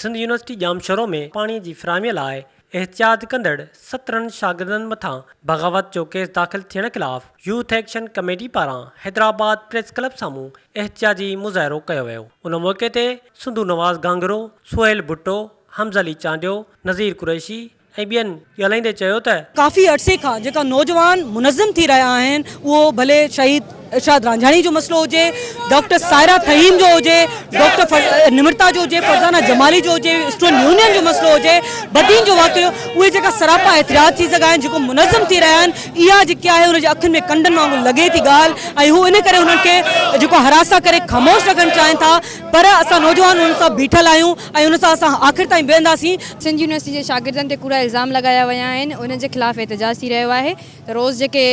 Sindh university Jamshoro में पानी जी फराहमीअ लाइ एहतियात कंदड़ 17 शागिर्दनि मथां बग़ावत जो केस दाख़िल थियण ख़िलाफ़ यूथ एक्शन कमेटी पारां हैदराबाद प्रेस क्लब साम्हूं एहतिजाजी मुज़ाहिरो कयो वियो। उन मौक़े ते सिंधु नवाज़ गांगरो, सुहेल भुट्टो, हमज़ली चांडियो, नज़ीर कुरैशी ऐं ॿियनि ॻाल्हाईंदे चयो त काफ़ी अरसे खां जेका नौजवान मुनज़्ज़म थी रहिया आहिनि, उहो भले शहीद इरशाद रांझानी जो मसलो हुजे, डॉक्टर सायरा फहीम जो हुजे, डॉक्टर निमृता जो हुजे, फरज़ाना जमाली जो हुजे, स्टूडेंट यूनियन जो मसलो हुजे, बदीन जो वाक़ियो, उहे जेका सरापा एतिराज़ थी सघा आहिनि, जेको मुनज़्ज़म थी रहिया आहिनि, इहा जेकी आहे उनजे अखियुनि में कंडनि वांगुरु लॻे थी ॻाल्हि, ऐं हू इन करे हुननि खे जेको हरासा करे ख़ामोश रखणु चाहिनि था। पर असां नौजवान हुन सां बीठल आहियूं ऐं हुन सां असां आख़िर ताईं बीहंदासीं। सिंध यूनिवर्सिटी जे शागिर्दनि ते कूड़ा इल्ज़ाम लॻाया विया आहिनि, उन जे ख़िलाफ़ एहतिजाज थी रहियो आहे। त रोज़ जेके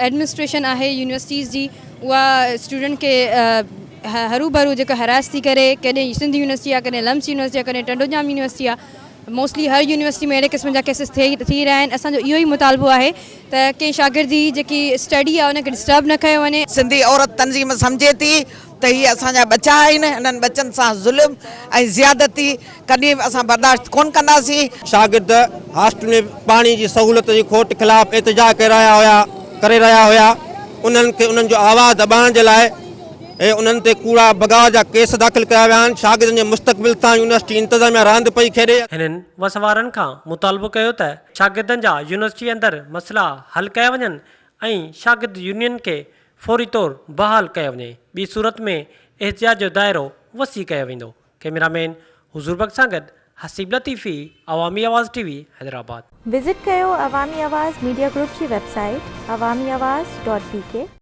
एडमिनिस्ट्रेशन आहे यूनिवर्सिटीज़ जी, उहा स्टूडेंट खे हरू भरू जेको हरास थी करे, कॾहिं सिंध यूनिवर्सिटी आहे, कॾहिं लम्स यूनिवर्सिटी आहे, कॾहिं टंडोजाम यूनिवर्सिटी आहे, मोस्टली हर यूनिवर्सिटी में अहिड़े क़िस्म जा केसिस थी रहिया आहिनि। असांजो इहो ई मुतालबो आहे त कंहिं शागिर्द जी जेकी स्टडी आहे उनखे डिस्टर्ब न कयो वञे। सिंधी औरत तंज़ीम सम्झे थी त हीअ असांजा बचा आहिनि, हिननि बचनि सां ज़ुल्म ऐं ज़्यादती कॾहिं बि असां बर्दाश्त कोन कंदासीं। शागिर्द हॉस्टल में पाणी जी सहूलियत जी खोट ख़िलाफ़ एहतिजाज करे रहिया हुया। उन्हनि खे उन्हनि जो आवाज़ दॿाइण जे लाइ ऐं उन्हनि ते कूड़ा बगाव जा केस दाख़िल कया विया आहिनि। शागिर्दनि जे मुस्तक़बिल सां यूनिवर्सिटी इंतिज़ामिया रांदि पई खेॾे। हिननि वसवारनि खां मुतालबो कयो त शागिर्दनि जा यूनिवर्सिटी अंदरि मसइला हल कया वञनि ऐं शागिर्द यूनियन खे फौरी तौर बहाल कयो वञे। ॿी सूरत में एहतिजाज जो दाइरो वसी कयो वेंदो। कैमरामैन हुज़ूर बख़्श सां गॾु हसीब लतीफ़ी, अवामी आवाज़ टीवी, हैदराबाद। विज़िट कयो अवामी आवाज़ मीडिया ग्रुप जी वेबसाइट awamiawaz.pk।